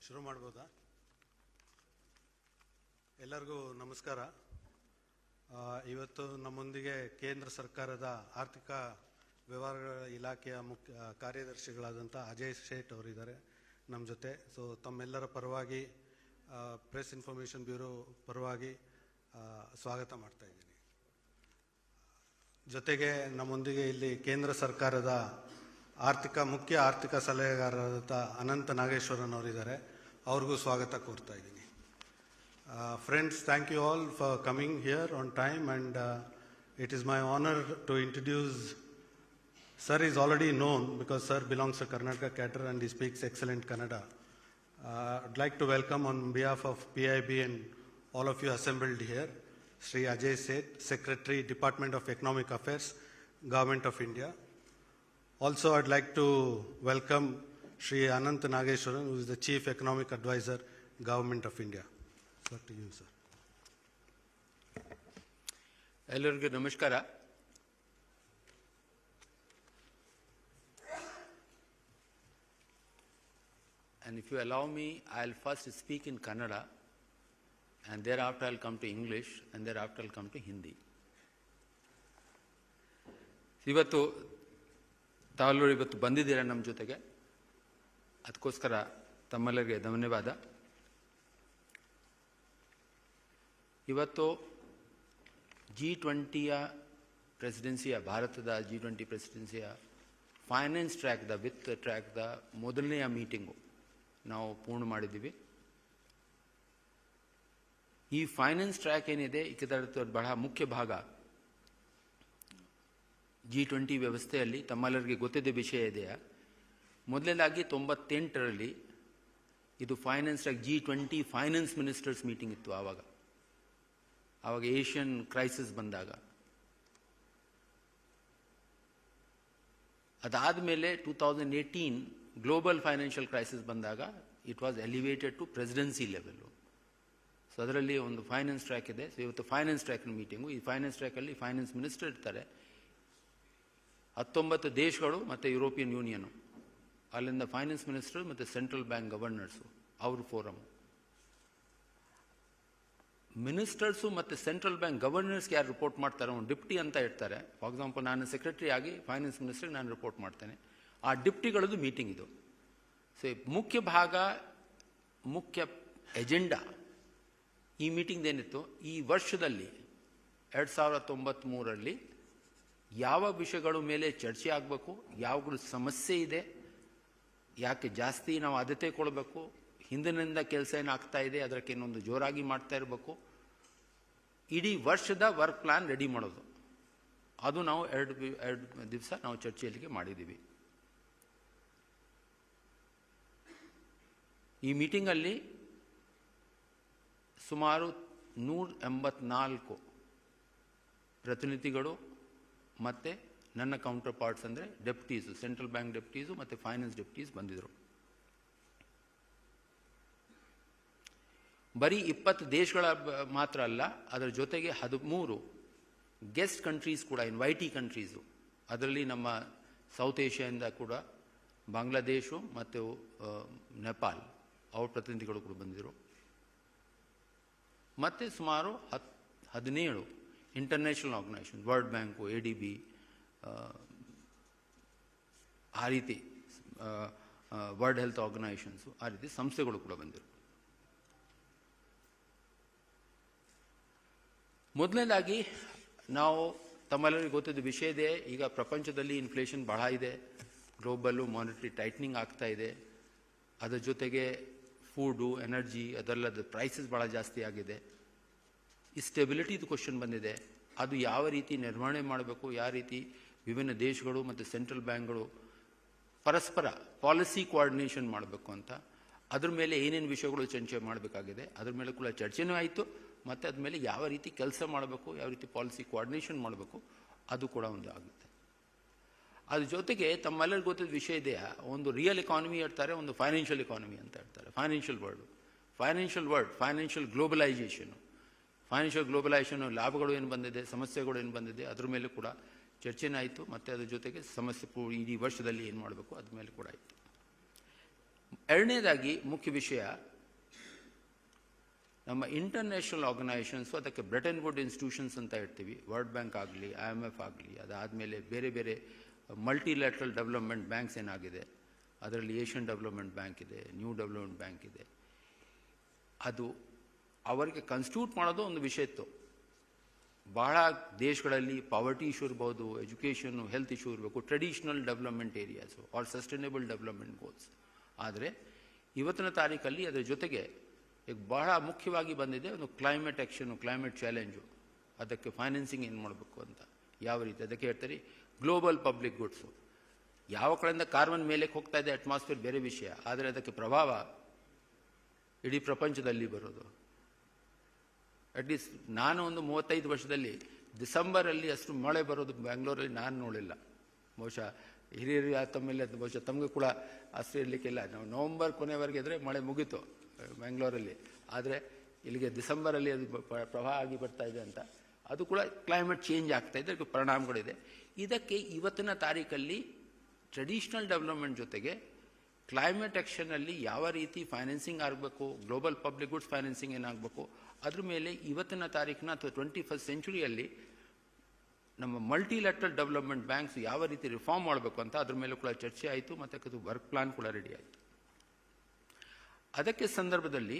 ಶುರು ಮಾಡ್ಬೋದಾ? ಎಲ್ಲರಿಗೂ ನಮಸ್ಕಾರ. ಇವತ್ತು ನಮ್ಮೊಂದಿಗೆ ಕೇಂದ್ರ ಸರ್ಕಾರದ ಆರ್ಥಿಕ ವ್ಯವಹಾರಗಳ ಇಲಾಖೆಯ ಮುಖ್ಯ ಕಾರ್ಯದರ್ಶಿಗಳಾದಂಥ ಅಜಯ್ ಶೇಟ್ ಅವರಿದ್ದಾರೆ ನಮ್ಮ ಜೊತೆ. ಸೊ ತಮ್ಮೆಲ್ಲರ ಪರವಾಗಿ ಪ್ರೆಸ್ ಇನ್ಫಾರ್ಮೇಷನ್ ಬ್ಯೂರೋ ಪರವಾಗಿ ಸ್ವಾಗತ ಮಾಡ್ತಾ ಇದ್ದೀನಿ. ಜೊತೆಗೆ ನಮ್ಮೊಂದಿಗೆ ಇಲ್ಲಿ ಕೇಂದ್ರ ಸರ್ಕಾರದ ಮುಖ್ಯ ಆರ್ಥಿಕ ಸಲಹೆಗಾರರಾದ ಅನಂತ ನಾಗೇಶ್ವರನ್ ಅವರಿದ್ದಾರೆ. ಅವ್ರಿಗೂ ಸ್ವಾಗತ ಕೋರ್ತಾ ಇದ್ದೀನಿ. Friends, thank you all for coming here on time, and it is my honor to introduce. Sir is already known because Sir belongs to Karnataka cadre and he speaks excellent Kannada. I'd like to welcome on behalf of PIB and all of you assembled here, Shri Ajay, Seth, Secretary, Department of Economic Affairs, Government of India. Also, I'd like to welcome Shri Anant Nageshwaran, who is the Chief Economic Advisor, Government of India. Sir, to you, sir. ಎಲ್ಲರಿಗೂ ನಮಸ್ಕಾರ. And if you allow me, I'll first speak in Kannada, and thereafter I'll come to English, and thereafter I'll come to Hindi. ಇವತ್ತು ತಾವೆಲ್ಲರೂ ಇವತ್ತು ಬಂದಿದ್ದೀರಾ ನಮ್ಮ ಜೊತೆಗೆ, ಅದಕ್ಕೋಸ್ಕರ ತಮ್ಮೆಲ್ಲರಿಗೆ ಧನ್ಯವಾದ. ಇವತ್ತು G20ಯ ಪ್ರೆಸಿಡೆನ್ಸಿಯ ಭಾರತದ G20 ಪ್ರೆಸಿಡೆನ್ಸಿಯ ಫೈನಾನ್ಸ್ ಟ್ರ್ಯಾಕ್ದ ವಿತ್ ಟ್ರ್ಯಾಕ್ದ ಮೊದಲನೆಯ ಮೀಟಿಂಗು ನಾವು ಪೂರ್ಣ ಮಾಡಿದ್ದೀವಿ. ಈ ಫೈನಾನ್ಸ್ ಟ್ರ್ಯಾಕ್ ಏನಿದೆ ಇದರ ಬಹಳ ಮುಖ್ಯ ಭಾಗ. G20 ವ್ಯವಸ್ಥೆಯಲ್ಲಿ ತಮ್ಮೆಲ್ಲರಿಗೆ ಗೊತ್ತಿದ್ದ ವಿಷಯ ಇದೆಯಾ, ಮೊದಲನೇದಾಗಿ 98ರಲ್ಲಿ ಇದು finance track G20 finance ministers meeting ಇತ್ತು. ಆವಾಗ ಏಷ್ಯನ್ ಕ್ರೈಸಿಸ್ ಬಂದಾಗ. ಅದಾದಮೇಲೆ 2018 ಗ್ಲೋಬಲ್ ಫೈನಾನ್ಷಿಯಲ್ ಕ್ರೈಸಿಸ್ ಬಂದಾಗ it was elevated to presidency level. So ಅದರಲ್ಲಿ ಒಂದು ಫೈನಾನ್ಸ್ ಟ್ರ್ಯಾಕ್ ಇದೆ. ಸೊ ಇವತ್ತು ಫೈನಾನ್ಸ್ ಟ್ರ್ಯಾಕ್ನ ಮೀಟಿಂಗು. ಈ ಫೈನಾನ್ಸ್ ಟ್ರ್ಯಾಕಲ್ಲಿ ಫೈನಾನ್ಸ್ ಮಿನಿಸ್ಟರ್ ಇರ್ತಾರೆ, 19 ದೇಶಗಳು ಮತ್ತು ಯುರೋಪಿಯನ್ ಯೂನಿಯನು, ಅಲ್ಲಿಂದ ಫೈನಾನ್ಸ್ ಮಿನಿಸ್ಟರ್ ಮತ್ತು ಸೆಂಟ್ರಲ್ ಬ್ಯಾಂಕ್ ಗವರ್ನರ್ಸು ಅವ್ರ ಫೋರಮ್. ಮಿನಿಸ್ಟರ್ಸು ಮತ್ತು ಸೆಂಟ್ರಲ್ ಬ್ಯಾಂಕ್ ಗವರ್ನರ್ಸ್ಗೆ ಯಾರು ರಿಪೋರ್ಟ್ ಮಾಡ್ತಾರೆ ಅವ್ನು ಡಿಪ್ಟಿ ಅಂತ ಇರ್ತಾರೆ. ಫಾರ್ ಎಕ್ಸಾಂಪಲ್ ನಾನು ಸೆಕ್ರೆಟರಿ ಆಗಿ ಫೈನಾನ್ಸ್ ಮಿನಿಸ್ಟರ್ಗೆ ನಾನು ರಿಪೋರ್ಟ್ ಮಾಡ್ತೇನೆ. ಆ ಡಿಪ್ಟಿಗಳದ್ದು ಮೀಟಿಂಗ್ ಇದು. ಸೊ ಮುಖ್ಯ ಭಾಗ, ಮುಖ್ಯ ಎಜೆಂಡಾ ಈ ಮೀಟಿಂಗ್ ಏನಿತ್ತು, ಈ ವರ್ಷದಲ್ಲಿ 2093ರಲ್ಲಿ ಯಾವ ವಿಷಯಗಳ ಮೇಲೆ ಚರ್ಚೆ ಆಗಬೇಕು, ಯಾವಾಗಲೂ ಸಮಸ್ಯೆ ಇದೆ, ಯಾಕೆ ಜಾಸ್ತಿ ನಾವು ಆದ್ಯತೆ ಕೊಡಬೇಕು, ಹಿಂದಿನಿಂದ ಕೆಲಸ ಏನಾಗ್ತಾ ಇದೆ ಅದಕ್ಕೆ ಇನ್ನೊಂದು ಜೋರಾಗಿ ಮಾಡ್ತಾ ಇರಬೇಕು, ಇಡೀ ವರ್ಷದ ವರ್ಕ್ ಪ್ಲಾನ್ ರೆಡಿ ಮಾಡೋದು. ಅದು ನಾವು ಎರಡು ದಿವಸ ನಾವು ಚರ್ಚೆಯಲ್ಲಿಗೆ ಮಾಡಿದ್ದೀವಿ. ಈ ಮೀಟಿಂಗಲ್ಲಿ ಸುಮಾರು 184 ಪ್ರತಿನಿಧಿಗಳು ಮತ್ತು ನನ್ನ ಕೌಂಟರ್ ಪಾರ್ಟ್ಸ್ ಅಂದರೆ ಡೆಪ್ಟೀಸು, ಸೆಂಟ್ರಲ್ ಬ್ಯಾಂಕ್ ಡೆಪ್ಟೀಸು ಮತ್ತು ಫೈನಾನ್ಸ್ ಡೆಪ್ಟೀಸ್ ಬಂದಿದ್ದರು. ಬರೀ 20 ದೇಶಗಳ ಮಾತ್ರ ಅಲ್ಲ, ಅದರ ಜೊತೆಗೆ 13 ಗೆಸ್ಟ್ ಕಂಟ್ರೀಸ್ ಕೂಡ, ಇನ್ವೈಟಿ ಕಂಟ್ರೀಸು. ಅದರಲ್ಲಿ ನಮ್ಮ ಸೌತ್ ಏಷ್ಯಾದಿಂದ ಕೂಡ ಬಾಂಗ್ಲಾದೇಶು ಮತ್ತು ನೇಪಾಲ್ ಅವ್ರ ಪ್ರತಿನಿಧಿಗಳು ಕೂಡ ಬಂದಿದ್ದರು. ಮತ್ತು ಸುಮಾರು 17 international organisation, world bank, ADB, ಆ ರೀತಿ ವರ್ಲ್ಡ್ ಹೆಲ್ತ್ ಆರ್ಗನೈಸೇಷನ್ಸು, ಆ ರೀತಿ ಸಂಸ್ಥೆಗಳು ಕೂಡ ಬಂದಿರು. ಮೊದಲನೇದಾಗಿ ನಾವು ತಮ್ಮೆಲ್ಲರಿಗೂ ಗೊತ್ತಿದ್ದ ವಿಷಯ ಇದೆ, ಈಗ ಪ್ರಪಂಚದಲ್ಲಿ ಇನ್ಫ್ಲೇಷನ್ ಬಹಳ ಇದೆ, ಗ್ಲೋಬಲ್ಲು ಮಾನಿಟರಿ ಟೈಟ್ನಿಂಗ್ ಆಗ್ತಾ ಇದೆ. ಅದರ ಜೊತೆಗೆ ಫುಡ್ಡು, ಎನರ್ಜಿ ಅದೆಲ್ಲದ ಪ್ರೈಸಸ್ ಭಾಳ ಜಾಸ್ತಿ ಆಗಿದೆ. ಈ ಸ್ಟೆಬಿಲಿಟಿದು ಕ್ವಶನ್ ಬಂದಿದೆ. ಅದು ಯಾವ ರೀತಿ ನಿರ್ವಹಣೆ ಮಾಡಬೇಕು, ಯಾವ ರೀತಿ ವಿಭಿನ್ನ ದೇಶಗಳು ಮತ್ತು ಸೆಂಟ್ರಲ್ ಬ್ಯಾಂಕ್ಗಳು ಪರಸ್ಪರ ಪಾಲಿಸಿ ಕೋಆರ್ಡಿನೇಷನ್ ಮಾಡಬೇಕು ಅಂತ, ಅದ್ರ ಮೇಲೆ ಏನೇನು ವಿಷಯಗಳು ಚರ್ಚೆ ಮಾಡಬೇಕಾಗಿದೆ, ಅದ್ರ ಮೇಲೆ ಕೂಡ ಚರ್ಚೆನೂ ಆಯಿತು. ಮತ್ತು ಅದ್ಮೇಲೆ ಯಾವ ರೀತಿ ಕೆಲಸ ಮಾಡಬೇಕು, ಯಾವ ರೀತಿ ಪಾಲಿಸಿ ಕೋಆರ್ಡಿನೇಷನ್ ಮಾಡಬೇಕು, ಅದು ಕೂಡ ಒಂದು ಆಗುತ್ತೆ. ಅದ್ರ ಜೊತೆಗೆ ತಮ್ಮೆಲ್ಲರಿಗೂ ಗೊತ್ತಿದ್ದ ವಿಷಯ ಇದೆಯಾ, ಒಂದು ರಿಯಲ್ ಎಕಾನಮಿ ಇರ್ತಾರೆ, ಒಂದು ಫೈನಾನ್ಷಿಯಲ್ ಎಕಾನಮಿ ಅಂತ ಇರ್ತಾರೆ. ಫೈನಾನ್ಷಿಯಲ್ ಗ್ಲೋಬಲೈಸೇಷನು ಲಾಭಗಳು ಏನು ಬಂದಿದೆ, ಸಮಸ್ಯೆಗಳು ಏನು ಬಂದಿದೆ, ಅದ್ರ ಮೇಲೆ ಕೂಡ ಚರ್ಚೆನೇ ಆಯಿತು. ಮತ್ತು ಅದ್ರ ಜೊತೆಗೆ ಸಮಸ್ಯೆ ಇಡೀ ವರ್ಷದಲ್ಲಿ ಏನು ಮಾಡಬೇಕು ಅದ್ರ ಮೇಲೆ ಕೂಡ ಆಯಿತು. ಎರಡನೇದಾಗಿ ಮುಖ್ಯ ವಿಷಯ, ನಮ್ಮ ಇಂಟರ್ನ್ಯಾಷನಲ್ ಆರ್ಗನೈಸೇಷನ್ಸು, ಅದಕ್ಕೆ ಬ್ರೆಟನ್ ವುಡ್ ಇನ್ಸ್ಟಿಟ್ಯೂಷನ್ಸ್ ಅಂತ ಹೇಳ್ತೀವಿ, ವರ್ಲ್ಡ್ ಬ್ಯಾಂಕ್ ಆಗಲಿ, IMF ಆಗಲಿ, ಅದಾದಮೇಲೆ ಬೇರೆ ಬೇರೆ ಮಲ್ಟಿಲ್ಯಾಟ್ರಲ್ ಡೆವಲಪ್ಮೆಂಟ್ ಬ್ಯಾಂಕ್ಸ್ ಏನಾಗಿದೆ, ಅದರಲ್ಲಿ ಏಷ್ಯನ್ ಡೆವಲಪ್ಮೆಂಟ್ ಬ್ಯಾಂಕ್ ಇದೆ, ನ್ಯೂ ಡೆವಲಪ್ಮೆಂಟ್ ಬ್ಯಾಂಕ್ ಇದೆ. ಅದು ಅವರಿಗೆ ಕಾನ್ಸ್ಟಿಟ್ಯೂಟ್ ಮಾಡೋದು ಒಂದು ವಿಷಯ ಇತ್ತು. ಬಹಳ ದೇಶಗಳಲ್ಲಿ ಪಾವರ್ಟಿ ಇಶ್ಯೂ ಇರ್ಬೋದು, ಎಜುಕೇಷನ್ನು, ಹೆಲ್ತ್ ಇಶ್ಯೂ ಇರಬೇಕು, traditional development areas or sustainable development goals. ಆದರೆ ಇವತ್ತಿನ ತಾರೀಕಲ್ಲಿ ಅದರ ಜೊತೆಗೆ ಈಗ ಬಹಳ ಮುಖ್ಯವಾಗಿ ಬಂದಿದೆ ಒಂದು ಕ್ಲೈಮೇಟ್ ಆ್ಯಕ್ಷನು, ಕ್ಲೈಮೇಟ್ ಚಾಲೆಂಜು. ಅದಕ್ಕೆ ಫೈನಾನ್ಸಿಂಗ್ ಏನು ಮಾಡಬೇಕು ಅಂತ, ಯಾವ ರೀತಿ, ಅದಕ್ಕೆ ಹೇಳ್ತಾರೆ ಗ್ಲೋಬಲ್ ಪಬ್ಲಿಕ್ ಗುಡ್ಸು. ಯಾವ ಕಡೆಯಿಂದ ಕಾರ್ಬನ್ ಮೇಲೆ ಹೋಗ್ತಾ ಇದೆ ಅಟ್ಮಾಸ್ಫಿಯರ್ ಬೇರೆ ವಿಷಯ, ಆದರೆ ಅದಕ್ಕೆ ಪ್ರಭಾವ ಇಡೀ ಪ್ರಪಂಚದಲ್ಲಿ ಬರೋದು. ಅಟ್ಲೀಸ್ಟ್ ನಾನು ಒಂದು 35 ವರ್ಷದಲ್ಲಿ ಡಿಸೆಂಬರಲ್ಲಿ ಅಷ್ಟು ಮಳೆ ಬರೋದು ಬ್ಯಾಂಗ್ಳೂರಲ್ಲಿ ನಾನು ನೋಡಿಲ್ಲ. ಬಹುಶಃ ಹಿರಿಯರು ತಮ್ಮೇಲೆ ಬಹುಶಃ ತಮಗೆ ಕೂಡ ಅಷ್ಟು ಇರಲಿಕ್ಕಿಲ್ಲ. ನಾವು ನವಂಬರ್ ಕೊನೆವರೆಗೆ ಇದ್ದರೆ ಮಳೆ ಮುಗೀತು ಬ್ಯಾಂಗ್ಳೂರಲ್ಲಿ, ಆದರೆ ಇಲ್ಲಿಗೆ ಡಿಸೆಂಬರಲ್ಲಿ ಅದು ಪ್ರವಾಹ ಆಗಿ ಬರ್ತಾ ಇದೆ ಅಂತ. ಅದು ಕೂಡ ಕ್ಲೈಮೇಟ್ ಚೇಂಜ್ ಆಗ್ತಾ ಇದೆ, ಅದಕ್ಕೆ ಪರಿಣಾಮಗಳಿದೆ. ಇದಕ್ಕೆ ಇವತ್ತಿನ ತಾರೀಕಲ್ಲಿ ಟ್ರೆಡಿಷನಲ್ ಡೆವಲಪ್ಮೆಂಟ್ ಜೊತೆಗೆ ಕ್ಲೈಮೇಟ್ ಆ್ಯಕ್ಷನಲ್ಲಿ ಯಾವ ರೀತಿ ಫೈನಾನ್ಸಿಂಗ್ ಆಗಬೇಕು, ಗ್ಲೋಬಲ್ ಪಬ್ಲಿಕ್ ಗುಡ್ಸ್ ಫೈನಾನ್ಸಿಂಗ್ ಏನಾಗಬೇಕು, ಅದ್ರ ಮೇಲೆ ಇವತ್ತಿನ ತಾರೀಕಿನ ಅಥವಾ 21st ಸೆಂಚುರಿಯಲ್ಲಿ ನಮ್ಮ ಮಲ್ಟಿಲ್ಯಾಟ್ರಲ್ ಡೆವಲಪ್ಮೆಂಟ್ ಬ್ಯಾಂಕ್ಸ್ ಯಾವ ರೀತಿ ರಿಫಾರ್ಮ್ ಮಾಡಬೇಕು ಅಂತ ಅದ್ರ ಮೇಲೆ ಕೂಡ ಚರ್ಚೆ ಆಯಿತು, ಮತ್ತು ಅದು ವರ್ಕ್ ಪ್ಲಾನ್ ಕೂಡ ರೆಡಿ ಆಯಿತು. ಅದಕ್ಕೆ ಸಂದರ್ಭದಲ್ಲಿ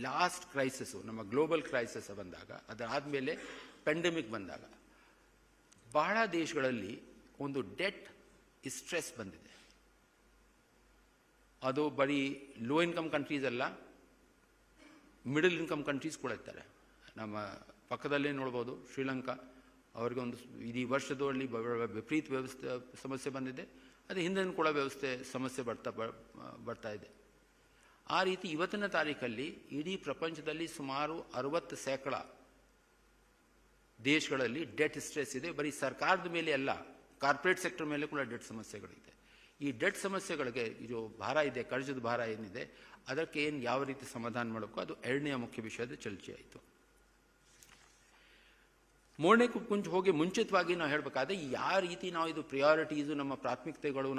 ಲಾಸ್ಟ್ ಕ್ರೈಸಿಸು, ನಮ್ಮ ಗ್ಲೋಬಲ್ ಕ್ರೈಸಿಸ್ ಬಂದಾಗ, ಅದಾದಮೇಲೆ ಪೆಂಡೆಮಿಕ್ ಬಂದಾಗ ಬಹಳ ದೇಶಗಳಲ್ಲಿ ಒಂದು ಡೆಟ್ ಸ್ಟ್ರೆಸ್ ಬಂದಿದೆ. ಅದು ಬರೀ ಲೋ ಇನ್ಕಮ್ ಕಂಟ್ರೀಸ್ ಅಲ್ಲ, ಮಿಡಲ್ ಇನ್ಕಮ್ ಕಂಟ್ರೀಸ್ ಕೂಡ ಇರ್ತಾರೆ. ನಮ್ಮ ಪಕ್ಕದಲ್ಲೇ ನೋಡ್ಬೋದು ಶ್ರೀಲಂಕಾ, ಅವರಿಗೆ ಒಂದು ಇಡೀ ವರ್ಷದಲ್ಲಿ ವಿಪರೀತ ವ್ಯವಸ್ಥೆ ಸಮಸ್ಯೆ ಬಂದಿದೆ. ಅದು ಹಿಂದಿನ ಕೂಡ ವ್ಯವಸ್ಥೆ ಸಮಸ್ಯೆ ಬರ್ತಾ ಇದೆ. ಆ ರೀತಿ ಇವತ್ತಿನ ತಾರೀಕಲ್ಲಿ ಇಡೀ ಪ್ರಪಂಚದಲ್ಲಿ ಸುಮಾರು 60% ದೇಶಗಳಲ್ಲಿ ಡೆಟ್ ಸ್ಟ್ರೆಸ್ ಇದೆ. ಬರೀ ಸರ್ಕಾರದ ಮೇಲೆ ಅಲ್ಲ, ಕಾರ್ಪೊರೇಟ್ ಸೆಕ್ಟರ್ ಮೇಲೆ ಕೂಡ ಡೆಟ್ ಸಮಸ್ಯೆಗಳಿದೆ. ಈ ಡೆಟ್ ಸಮಸ್ಯೆಗಳಿಗೆ ಇದು ಭಾರ ಇದೆ, ಕರ್ಜದ ಭಾರ ಏನಿದೆ, ಅದಕ್ಕೆ ಏನು ಯಾವ ರೀತಿ ಸಮಾಧಾನ ಮಾಡಬೇಕು, ಅದು ಎರಡನೆಯ ಮುಖ್ಯ ವಿಷಯದ ಚರ್ಚೆ ಆಯಿತು. ಮೂರನೇ ಹೋಗಿ ಮುಂಚಿತವಾಗಿ ನಾವು ಹೇಳಬೇಕಾದ್ರೆ ಯಾವ ರೀತಿ ನಾವು ಇದು ಪ್ರಿಯಾರಿಟೀಸು, ನಮ್ಮ ಪ್ರಾಥಮಿಕತೆಗಳು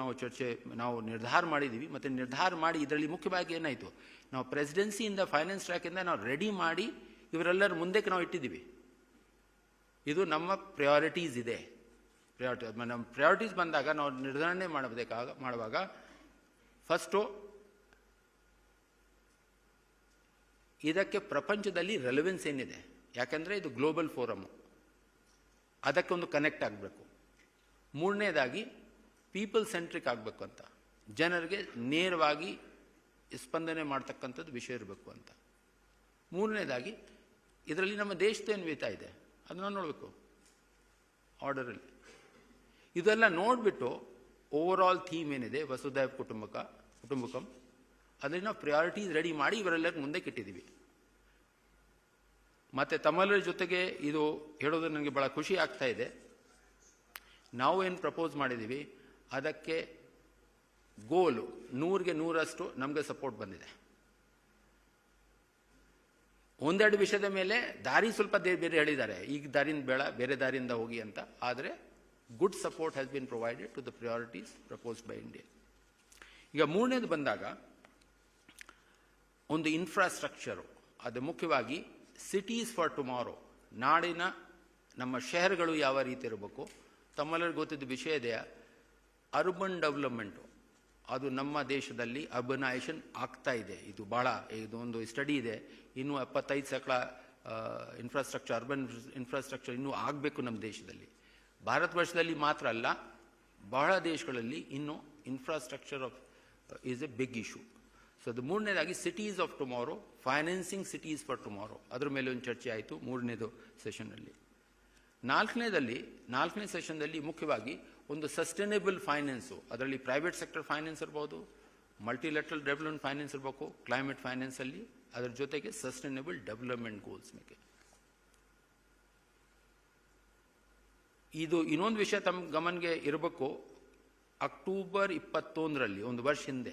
ನಾವು ನಿರ್ಧಾರ ಮಾಡಿದ್ದೀವಿ. ಮತ್ತು ನಿರ್ಧಾರ ಮಾಡಿ ಇದರಲ್ಲಿ ಮುಖ್ಯವಾಗಿ ಏನಾಯಿತು, ನಾವು ಪ್ರೆಸಿಡೆನ್ಸಿಯಿಂದ ಫೈನಾನ್ಸ್ ಟ್ರ್ಯಾಕಿಂದ ನಾವು ರೆಡಿ ಮಾಡಿ ಇವರೆಲ್ಲರ ಮುಂದಕ್ಕೆ ನಾವು ಇಟ್ಟಿದ್ದೀವಿ. ಇದು ನಮ್ಮ ಪ್ರಿಯಾರಿಟೀಸ್ ಇದೆ. ನಮ್ಮ ಪ್ರಯಾರಿಟೀಸ್ ಬಂದಾಗ ನಾವು ನಿರ್ಧಾರಣೆ ಮಾಡುವಾಗ ಫಸ್ಟು ಇದಕ್ಕೆ ಪ್ರಪಂಚದಲ್ಲಿ ರೆಲೆವೆನ್ಸ್ ಏನಿದೆ, ಯಾಕಂದರೆ ಇದು ಗ್ಲೋಬಲ್ ಫೋರಮ್ಮು, ಅದಕ್ಕೆ ಒಂದು ಕನೆಕ್ಟ್ ಆಗಬೇಕು. ಮೂರನೇದಾಗಿ ಪೀಪಲ್ ಸೆಂಟ್ರಿಕ್ ಆಗಬೇಕು ಅಂತ, ಜನರಿಗೆ ನೇರವಾಗಿ ಸ್ಪಂದನೆ ಮಾಡ್ತಕ್ಕಂಥದ್ದು ವಿಷಯ ಇರಬೇಕು ಅಂತ. ಮೂರನೇದಾಗಿ ಇದರಲ್ಲಿ ನಮ್ಮ ದೇಶದೇನು ನಡೀತಾ ಇದೆ ಅದನ್ನು ನೋಡಬೇಕು ಆರ್ಡರಲ್ಲಿ. ಇದೆಲ್ಲ ನೋಡಿಬಿಟ್ಟು ಓವರ್ ಆಲ್ ಥೀಮ್ ಏನಿದೆ ವಸುಧೈವ ಕುಟುಂಬಕಂ, ಅದನ್ನು ನಾವು ಪ್ರಿಯಾರಿಟೀಸ್ ರೆಡಿ ಮಾಡಿ ಇವರೆಲ್ಲರಿಗೂ ಮುಂದೆ ಇಟ್ಟಿದ್ದೀವಿ. ಮತ್ತು ತಮ್ಮೆಲ್ಲರ ಜೊತೆಗೆ ಇದು ಹೇಳೋದು ನನಗೆ ಭಾಳ ಖುಷಿ ಆಗ್ತಾ ಇದೆ. ನಾವು ಏನು ಪ್ರಪೋಸ್ ಮಾಡಿದ್ದೀವಿ ಅದಕ್ಕೆ ಗೋಲು 100ಗೆ 100ರಷ್ಟು ನಮಗೆ ಸಪೋರ್ಟ್ ಬಂದಿದೆ. ಒಂದೆರಡು ವಿಷಯದ ಮೇಲೆ ದಾರಿ ಸ್ವಲ್ಪ ಬೇರೆ ಹೇಳಿದ್ದಾರೆ, ಈಗ ದಾರಿಯಿಂದ ಬೇಡ, ಬೇರೆ ದಾರಿಯಿಂದ ಹೋಗಿ ಅಂತ. ಆದರೆ good support has been provided to the priorities proposed by India. ಈಗ ಮೂರನೇದು ಬಂದಾಗ ಒಂದು ಇನ್ಫ್ರಾಸ್ಟ್ರಕ್ಚರು, ಅದು ಮುಖ್ಯವಾಗಿ ಸಿಟೀಸ್ ಫಾರ್ ಟುಮಾರೋ, ನಾಡಿನ ನಮ್ಮ ಶಹರಗಳು ಯಾವ ರೀತಿ ಇರಬೇಕು. ತಮ್ಮೆಲ್ಲರಿಗೂ ಗೊತ್ತಿದ್ದ ವಿಷಯ ಇದೆ, ಅರ್ಬನ್ ಡೆವಲಪ್ಮೆಂಟು, ಅದು ನಮ್ಮ ದೇಶದಲ್ಲಿ ಅರ್ಬನೈಸೇಷನ್ ಆಗ್ತಾ ಇದೆ. ಇದು ಒಂದು ಸ್ಟಡಿ ಇದೆ, ಇನ್ನೂ 75% ಇನ್ಫ್ರಾಸ್ಟ್ರಕ್ಚರ್, ಅರ್ಬನ್ ಇನ್ಫ್ರಾಸ್ಟ್ರಕ್ಚರ್ ಇನ್ನೂ ಆಗಬೇಕು ನಮ್ಮ ದೇಶದಲ್ಲಿ. ಭಾರತ ವರ್ಷದಲ್ಲಿ ಮಾತ್ರ ಅಲ್ಲ, ಬಹಳ ದೇಶಗಳಲ್ಲಿ ಇನ್ನೂ infrastructure is a big issue. So ಅದು ಮೂರನೇದಾಗಿ cities of tomorrow, financing cities for tomorrow, ಅದ್ರ ಮೇಲೆ ಒಂದು ಚರ್ಚೆ ಆಯಿತು ಮೂರನೇದು ಸೆಷನ್ನಲ್ಲಿ. ನಾಲ್ಕನೇ ಸೆಷನ್ದಲ್ಲಿ ಮುಖ್ಯವಾಗಿ ಒಂದು ಸಸ್ಟೈನೇಬಲ್ ಫೈನಾನ್ಸು, ಅದರಲ್ಲಿ ಪ್ರೈವೇಟ್ ಸೆಕ್ಟರ್ ಫೈನಾನ್ಸ್ ಇರ್ಬೋದು, ಮಲ್ಟಿಲ್ಯಾಟ್ರಲ್ ಡೆವಲಪ್ಮೆಂಟ್ ಫೈನಾನ್ಸ್ ಇರಬೇಕು, ಕ್ಲೈಮೇಟ್ ಫೈನಾನ್ಸಲ್ಲಿ, ಅದರ ಜೊತೆಗೆ ಸಸ್ಟೈನೇಬಲ್ ಡೆವಲಪ್ಮೆಂಟ್ ಗೋಲ್ಸ್ ಮೇಲೆ. ಇದು ಇನ್ನೊಂದು ವಿಷಯ ತಮ್ಮ ಗಮನಿಗೆ ಇರಬೇಕು, ಅಕ್ಟೋಬರ್ 21ರಲ್ಲಿ ಒಂದು ವರ್ಷ ಹಿಂದೆ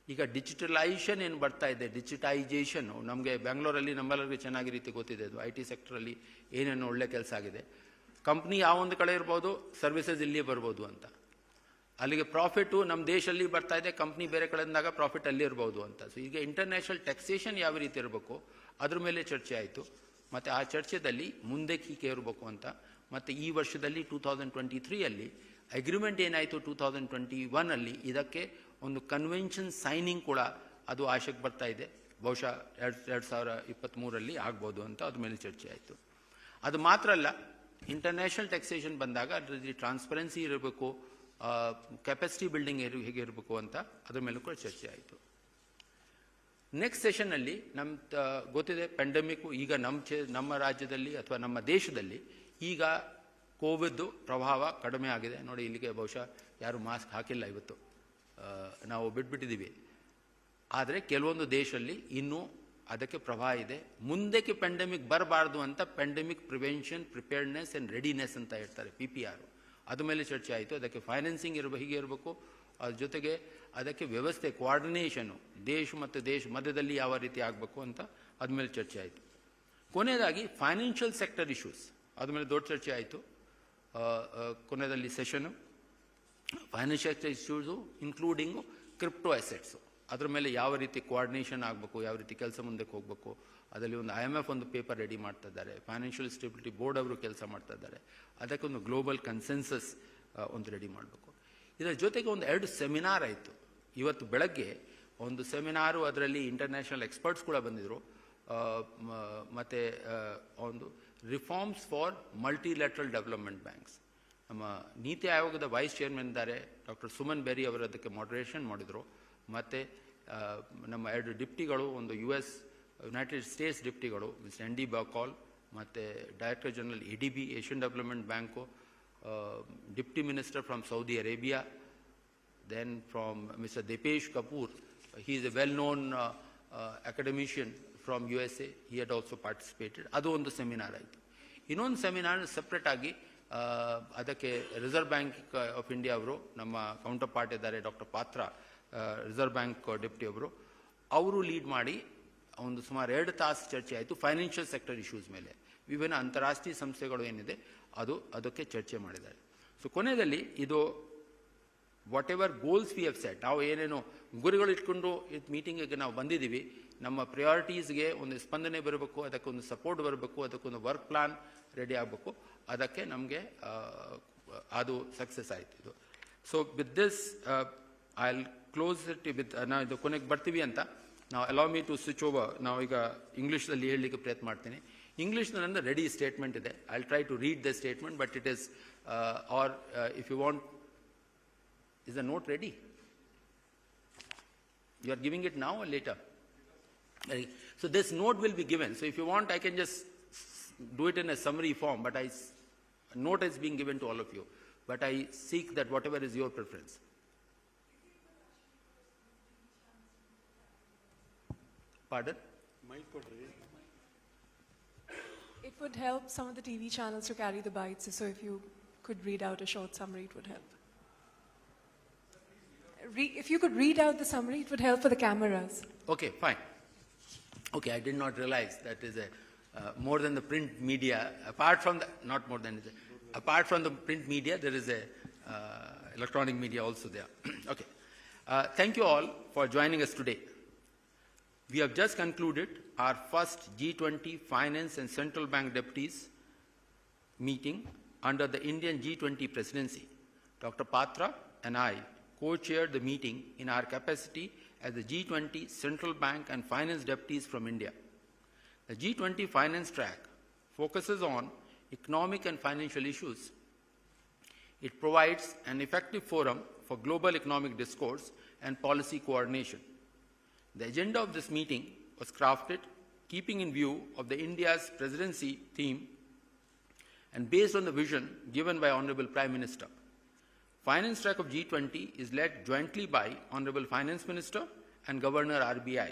ಈಗ ಡಿಜಿಟಲೈಸೇಷನ್ ಏನು ಬರ್ತಾ ಇದೆ, ಡಿಜಿಟೈಸೇಷನ್ನು ನಮಗೆ ಬೆಂಗಳೂರಲ್ಲಿ ನಮ್ಮೆಲ್ಲರಿಗೂ ಚೆನ್ನಾಗಿ ರೀತಿ ಗೊತ್ತಿದೆ. ಅದು IT ಸೆಕ್ಟರಲ್ಲಿ ಏನೇನು ಒಳ್ಳೆ ಕೆಲಸ ಆಗಿದೆ. ಕಂಪ್ನಿ ಯಾವೊಂದು ಕಡೆ ಇರ್ಬೋದು, ಸರ್ವಿಸಸ್ ಇಲ್ಲಿಯೇ ಬರ್ಬೋದು ಅಂತ. ಅಲ್ಲಿಗೆ ಪ್ರಾಫಿಟು ನಮ್ಮ ದೇಶದಲ್ಲಿ ಬರ್ತಾ ಇದೆ, ಕಂಪ್ನಿ ಬೇರೆ ಕಡೆಯಿಂದಾಗ ಪ್ರಾಫಿಟ್ ಅಲ್ಲಿ ಇರ್ಬೋದು ಅಂತ. ಸೊ ಈಗ ಇಂಟರ್ನ್ಯಾಷನಲ್ ಟ್ಯಾಕ್ಸೇಷನ್ ಯಾವ ರೀತಿ ಇರಬೇಕು ಅದ್ರ ಮೇಲೆ ಚರ್ಚೆ ಆಯಿತು. ಮತ್ತು ಆ ಚರ್ಚೆದಲ್ಲಿ ಮುಂದೆ ಹೀಗೆ ಇರಬೇಕು ಅಂತ. ಮತ್ತು ಈ ವರ್ಷದಲ್ಲಿ 2023 ಅಗ್ರಿಮೆಂಟ್ ಏನಾಯಿತು 2021 ಇದಕ್ಕೆ ಒಂದು ಕನ್ವೆನ್ಷನ್ ಸೈನಿಂಗ್ ಕೂಡ ಅದು ಆಶೆಗೆ ಬರ್ತಾ ಇದೆ. ಬಹುಶಃ 2023 ಆಗ್ಬೋದು ಅಂತ ಅದ್ರ ಮೇಲೆ ಚರ್ಚೆ ಆಯಿತು. ಅದು ಮಾತ್ರ ಅಲ್ಲ, ಇಂಟರ್ನ್ಯಾಷನಲ್ ಟ್ಯಾಕ್ಸೇಷನ್ ಬಂದಾಗ ಅದರಲ್ಲಿ ಟ್ರಾನ್ಸ್ಪರೆನ್ಸಿ ಇರಬೇಕು, ಕೆಪಾಸಿಟಿ ಬಿಲ್ಡಿಂಗ್ ಹೇಗೆ ಇರಬೇಕು ಅಂತ ಅದ್ರ ಮೇಲೂ ಕೂಡ ಚರ್ಚೆ ಆಯಿತು. ನೆಕ್ಸ್ಟ್ ಸೆಷನ್ನಲ್ಲಿ ಗೊತ್ತಿದೆ ಪೆಂಡಮಿಕ್ಕು ಈಗ ನಮ್ಮ ರಾಜ್ಯದಲ್ಲಿ ಅಥವಾ ನಮ್ಮ ದೇಶದಲ್ಲಿ ಈಗ ಕೋವಿಡ್ ಪ್ರಭಾವ ಕಡಿಮೆ ಆಗಿದೆ. ನೋಡಿ ಇಲ್ಲಿಗೆ ಬಹುಶಃ ಯಾರು ಮಾಸ್ಕ್ ಹಾಕಿಲ್ಲ ಇವತ್ತು, ನಾವು ಬಿಟ್ಬಿಟ್ಟಿದ್ದೀವಿ. ಆದರೆ ಕೆಲವೊಂದು ದೇಶದಲ್ಲಿ ಇನ್ನೂ ಅದಕ್ಕೆ ಪ್ರಭಾವ ಇದೆ. ಮುಂದಕ್ಕೆ ಪೆಂಡಮಿಕ್ ಬರಬಾರ್ದು ಅಂತ pandemic prevention preparedness and readiness ಅಂತ ಹೇಳ್ತಾರೆ, PPR. ಅದ್ರ ಮೇಲೆ ಚರ್ಚೆ ಆಯಿತು. ಅದಕ್ಕೆ ಫೈನಾನ್ಸಿಂಗ್ ಹೀಗೆ ಇರಬೇಕು, ಅದ್ರ ಜೊತೆಗೆ ಅದಕ್ಕೆ ವ್ಯವಸ್ಥೆ ಕೋಆರ್ಡಿನೇಷನು ದೇಶ ಮತ್ತು ದೇಶ ಮಧ್ಯದಲ್ಲಿ ಯಾವ ರೀತಿ ಆಗಬೇಕು ಅಂತ ಅದ್ರ ಮೇಲೆ ಚರ್ಚೆ ಆಯಿತು. ಕೊನೆಯದಾಗಿ ಫೈನಾನ್ಷಿಯಲ್ ಸೆಕ್ಟರ್ ಇಶ್ಯೂಸ್ ಅದ್ರ ಮೇಲೆ ದೊಡ್ಡ ಚರ್ಚೆ ಆಯಿತು. ಕೊನೆಯದಲ್ಲಿ session financial sector issues including crypto assets ಅದ್ರ ಮೇಲೆ ಯಾವ ರೀತಿ ಕೋಆರ್ಡಿನೇಷನ್ ಆಗಬೇಕು, ಯಾವ ರೀತಿ ಕೆಲಸ ಮುಂದಕ್ಕೆ ಹೋಗಬೇಕು. ಅದರಲ್ಲಿ ಒಂದು IMF ಒಂದು ಪೇಪರ್ ರೆಡಿ ಮಾಡ್ತಾ ಇದ್ದಾರೆ, ಫೈನಾನ್ಷಿಯಲ್ ಸ್ಟೆಬಿಲಿಟಿ ಬೋರ್ಡ್ ಅವರು ಕೆಲಸ ಮಾಡ್ತಾ ಇದ್ದಾರೆ. ಅದಕ್ಕೆ ಒಂದು ಗ್ಲೋಬಲ್ ಕನ್ಸೆನ್ಸಸ್ ಒಂದು ರೆಡಿ ಮಾಡಬೇಕು. ಇದರ ಜೊತೆಗೆ ಒಂದು 2 ಸೆಮಿನಾರ್ ಆಯಿತು. ಇವತ್ತು ಬೆಳಗ್ಗೆ ಒಂದು ಸೆಮಿನಾರು, ಅದರಲ್ಲಿ ಇಂಟರ್ನ್ಯಾಷನಲ್ ಎಕ್ಸ್ಪರ್ಟ್ಸ್ ಕೂಡ ಬಂದಿದ್ದರು. ಮತ್ತು ಒಂದು reforms for multilateral development banks. ನಮ್ಮ ನೀತಿ ಆಯೋಗದ ವೈಸ್ ಚೇರ್ಮನ್ ಇದ್ದಾರೆ ಡಾಕ್ಟರ್ ಸುಮನ್ ಬೆರಿ ಅವರು ಅದಕ್ಕೆ ಮಾಡ್ರೇಷನ್ ಮಾಡಿದರು. ಮತ್ತು ನಮ್ಮ 2 ಡಿಪ್ಟಿಗಳು, ಒಂದು ಯುನೈಟೆಡ್ ಸ್ಟೇಟ್ಸ್ ಡಿಪ್ಟಿಗಳು ಮಿಸ್ಟರ್ ND ಬಕಾಲ್ ಮತ್ತು director general ADB Asian development bank, deputy minister from Saudi Arabia, then from mister Dipesh Kapoor, he is a well-known academician from USA, he had also participated. ಅದು ಒಂದು seminar ಆಯಿತು. ಇನ್ನೊಂದು seminar separate ಆಗಿ ಅದಕ್ಕೆ reserve bank of India ಅವರು, ನಮ್ಮ counter part ಇದ್ದಾರೆ doctor ಪಾತ್ರ, ರಿಸರ್ವ್ ಬ್ಯಾಂಕ್ ಡೆಪ್ಟಿ ಅವರು ಲೀಡ್ ಮಾಡಿ ಒಂದು ಸುಮಾರು 2 ತಾಸು ಚರ್ಚೆ ಆಯಿತು ಫೈನಾನ್ಷಿಯಲ್ ಸೆಕ್ಟರ್ ಇಶ್ಯೂಸ್ ಮೇಲೆ. ವಿಭಿನ್ನ ಅಂತಾರಾಷ್ಟ್ರೀಯ ಸಂಸ್ಥೆಗಳು ಏನಿದೆ ಅದಕ್ಕೆ ಚರ್ಚೆ ಮಾಡಿದ್ದಾರೆ. ಸೊ ಕೊನೆಯಲ್ಲಿ ಇದು what ever goals we have set, ನಾವು ಏನೇನು ಗುರಿಗಳು ಇಟ್ಕೊಂಡು ಮೀಟಿಂಗಿಗೆ ನಾವು ಬಂದಿದ್ದೀವಿ, ನಮ್ಮ ಪ್ರಯಾರಿಟೀಸ್ಗೆ ಒಂದು ಸ್ಪಂದನೆ ಬರಬೇಕು, ಅದಕ್ಕೊಂದು ಸಪೋರ್ಟ್ ಬರಬೇಕು, ಅದಕ್ಕೊಂದು ವರ್ಕ್ ಪ್ಲಾನ್ ರೆಡಿ ಆಗಬೇಕು, ಅದಕ್ಕೆ ನಮಗೆ ಅದು ಸಕ್ಸಸ್ ಆಯಿತು ಇದು. So with this I will close it with, ನಾವು ಇದು ಕೊನೆಗೆ ಬರ್ತೀವಿ ಅಂತ ನಾವು allow me to switch over. ನಾವು ಈಗ ಇಂಗ್ಲೀಷಲ್ಲಿ ಹೇಳಲಿಕ್ಕೆ ಪ್ರಯತ್ನ ಮಾಡ್ತೀನಿ. ಇಂಗ್ಲೀಷ್ನಲ್ಲಿ ಅಂದರೆ ರೆಡಿ ಸ್ಟೇಟ್ಮೆಂಟ್ ಇದೆ. I will try to read the statement, but it is or if you want, is the note ready? You are giving it now or later? So this note will be given. So if you want, I can just do it in a summary form, but note is being given to all of you. But I seek that whatever is your preference. Pardon? It would help some of the TV channels to carry the bytes, so if you could read out a short summary, it would help. If you could read out the summary, it would help for the cameras. Okay, fine. Okay, I did not realize that is more than the print media. Apart from the, not more than, apart from the print media, there is a electronic media also there. Okay. Thank you all for joining us today. We have just concluded our first G20 Finance and Central Bank Deputies meeting under the Indian G20 presidency. Dr. Patra and I co-chaired the meeting in our capacity as the G20 Central Bank and Finance Deputies from India. The G20 Finance track focuses on economic and financial issues. It provides an effective forum for global economic discourse and policy coordination. The agenda of this meeting was crafted keeping in view of the India's presidency theme and based on the vision given by Honorable Prime Minister. Finance track of G20 is led jointly by Honorable Finance Minister and Governor RBI.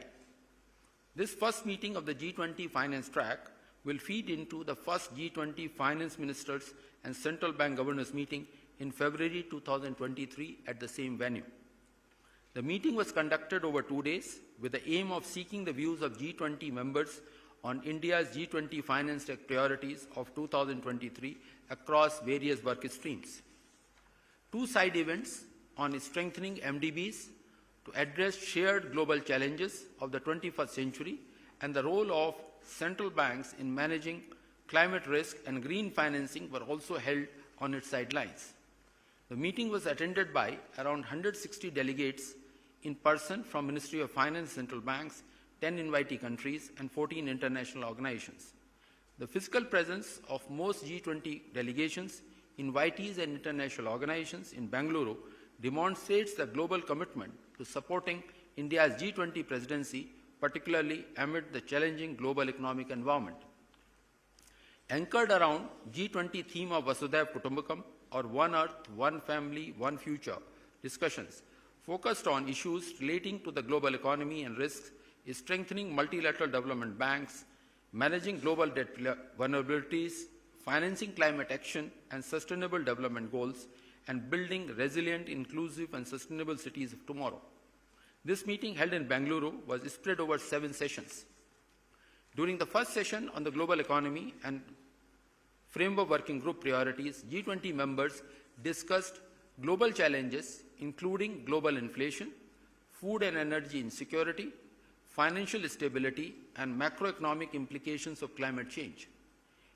This first meeting of the G20 Finance track will feed into the first G20 Finance Ministers and Central Bank Governors meeting in February 2023 at the same venue. The meeting was conducted over 2 days with the aim of seeking the views of G20 members on India's G20 Finance track priorities of 2023 across various work streams. 2 side events on strengthening MDBs to address shared global challenges of the 21st century and the role of central banks in managing climate risk and green financing were also held on its sidelines. The meeting was attended by around 160 delegates in person from Ministry of Finance, central banks, 10 invitee countries, and 14 international organizations. The physical presence of most G20 delegations, invitees, and international organizations in Bengaluru demonstrates the global commitment to supporting India's G20 presidency, particularly amid the challenging global economic environment. Anchored around G20 theme of Vasudhaiva Kutumbakam, or One Earth, One Family, One Future discussions focused on issues relating to the global economy and risks, strengthening multilateral development banks, managing global debt vulnerabilities, financing climate action and sustainable development goals, and building resilient, inclusive, and sustainable cities of tomorrow. This meeting held in Bengaluru was spread over 7 sessions. During the first session on the global economy and Framework Working Group priorities, G20 members discussed global challenges including global inflation, food and energy insecurity, financial stability, and macroeconomic implications of climate change.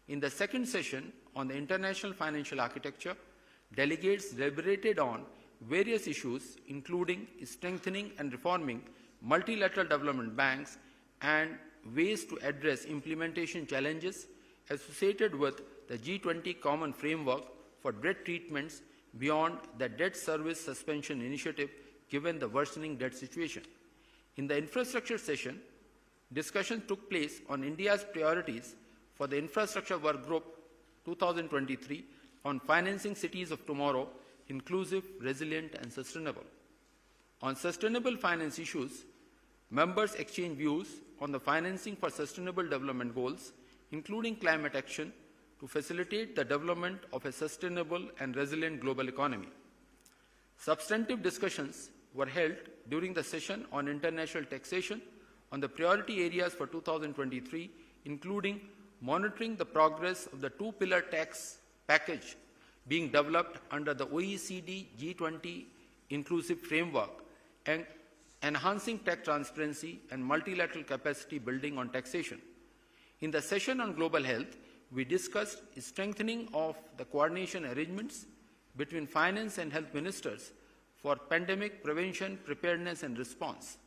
In the second session on the international financial architecture, delegates deliberated on various issues including strengthening and reforming multilateral development banks and ways to address implementation challenges associated with the G20 Common Framework for Debt Treatments beyond the Debt Service Suspension Initiative given the worsening debt situation. In the infrastructure session, discussion took place on India's priorities for the Infrastructure Work Group 2023 on financing cities of tomorrow, inclusive, resilient, and sustainable. On sustainable finance issues, members exchanged views on the financing for sustainable development goals, including climate action, to facilitate the development of a sustainable and resilient global economy. Substantive discussions were held during the session on international taxation on the priority areas for 2023, including monitoring the progress of the 2-pillar tax package being developed under the OECD G20 inclusive framework and enhancing tax transparency and multilateral capacity building on taxation. In the session on global health, we discussed strengthening of the coordination arrangements between finance and health ministers for pandemic prevention, preparedness, and response,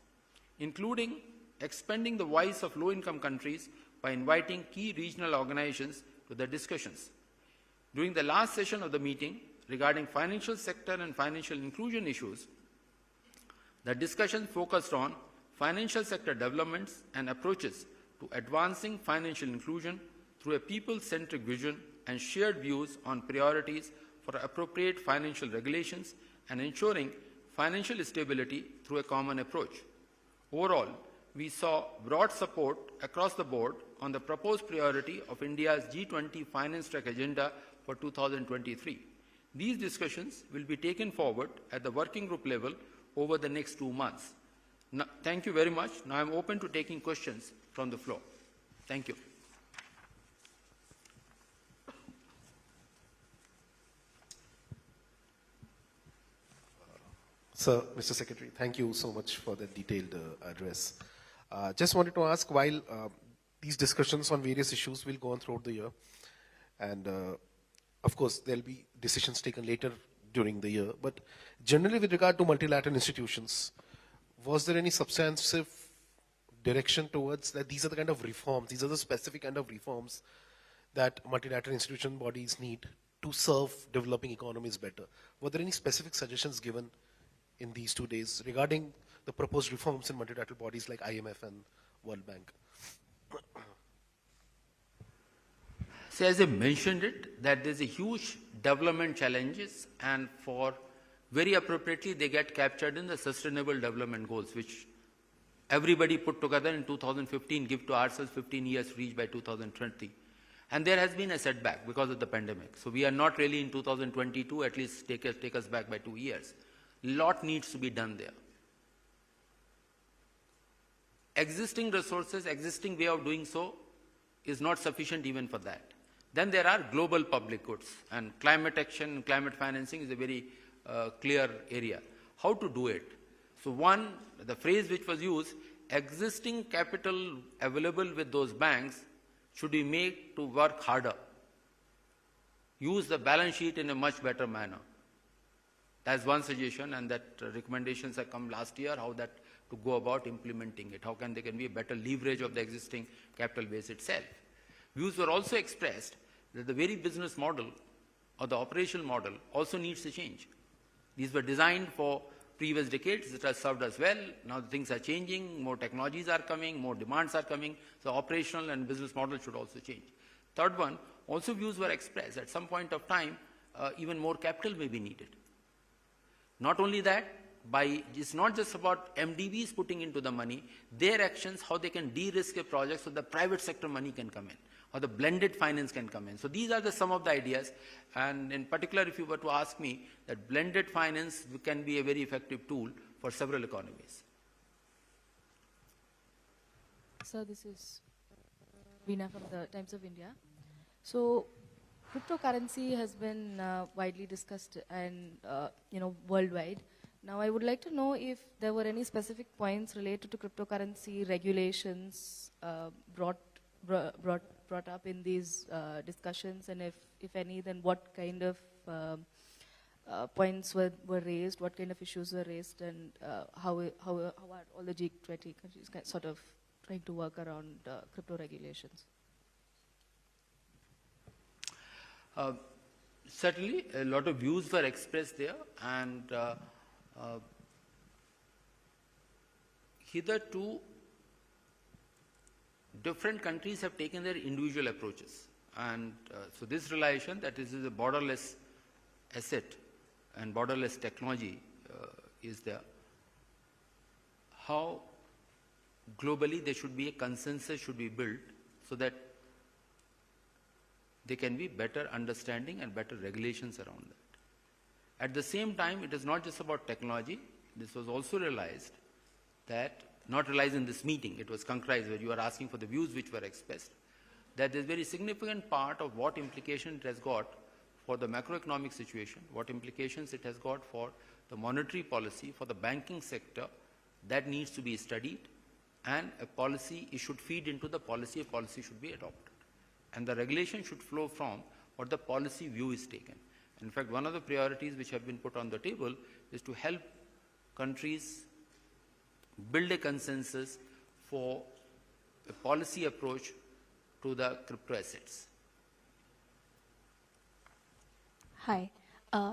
including expanding the voice of low-income countries by inviting key regional organizations to the discussions. During the last session of the meeting regarding financial sector and financial inclusion issues, the discussion focused on financial sector developments and approaches to advancing financial inclusion through a people-centric vision and shared views on priorities for appropriate financial regulations and ensuring financial stability through a common approach. Overall, we saw broad support across the board on the proposed priority of India's G20 finance track agenda for 2023. These discussions will be taken forward at the working group level over the next 2 months. Now, thank you very much. Now I'm open to taking questions from the floor. Thank you. Sir, Mr. Secretary, thank you so much for the detailed address. Just wanted to ask, while these discussions on various issues will go on throughout the year, and of course, there'll be decisions taken later during the year, but generally with regard to multilateral institutions, was there any substantive direction towards that these are the kind of reforms, these are the specific kind of reforms that multilateral institution bodies need to serve developing economies better? Were there any specific suggestions given in these 2 days regarding the proposed reforms in multilateral bodies like IMF and World Bank? So as I mentioned it, that there's a huge development challenges, and for very appropriately they get captured in the Sustainable Development Goals, which everybody put together in 2015, give to ourselves 15 years reach by 2020. And there has been a setback because of the pandemic. So we are not really in 2022, at least take us back by 2 years. Lot needs to be done there. Existing resources, existing way of doing so is not sufficient even for that. Then there are global public goods, and climate action and climate financing is a very clear area. How to do it? So one, the phrase which was used, existing capital available with those banks should be made to work harder. Use the balance sheet in a much better manner. That's one suggestion, and that recommendations have come last year, how that to go about implementing it. How can there can be a better leverage of the existing capital base itself. Views were also expressed that the very business model or the operational model also needs to change. These were designed for previous decades that have served us well. Now things are changing, more technologies are coming, more demands are coming, so operational and business model should also change. Third one, also views were expressed. At some point of time, even more capital may be needed. Not only that, it's not just about MDBs putting into the money, their actions, how they can de-risk a project so the private sector money can come in, or the blended finance can come in. So these are some of the ideas, and in particular, if you were to ask me, that blended finance can be a very effective tool for several economies. Sir, this is Veena from the Times of India. So, cryptocurrency has been widely discussed and worldwide. Now, I would like to know if there were any specific points related to cryptocurrency regulations brought up in these discussions, and if any, then what kind of points were raised, what kind of issues were raised, and how are all the G20 countries sort of trying to work around crypto regulations? Certainly, a lot of views were expressed there, and hitherto, different countries have taken their individual approaches. And so this realization that this is a borderless asset and borderless technology is there. How globally there should be a consensus should be built so that there can be better understanding and better regulations around that. At the same time, it is not just about technology. This was also realized that, not realized in this meeting, it was concretized where you are asking for the views which were expressed, that there is a very significant part of what implication it has got for the macroeconomic situation, what implications it has got for the monetary policy, for the banking sector, that needs to be studied, and a policy, it should feed into the policy, a policy should be adopted. And the regulation should flow from what the policy view is taken. In fact, one of the priorities which have been put on the table is to help countries build a consensus for a policy approach to the crypto assets. Hi.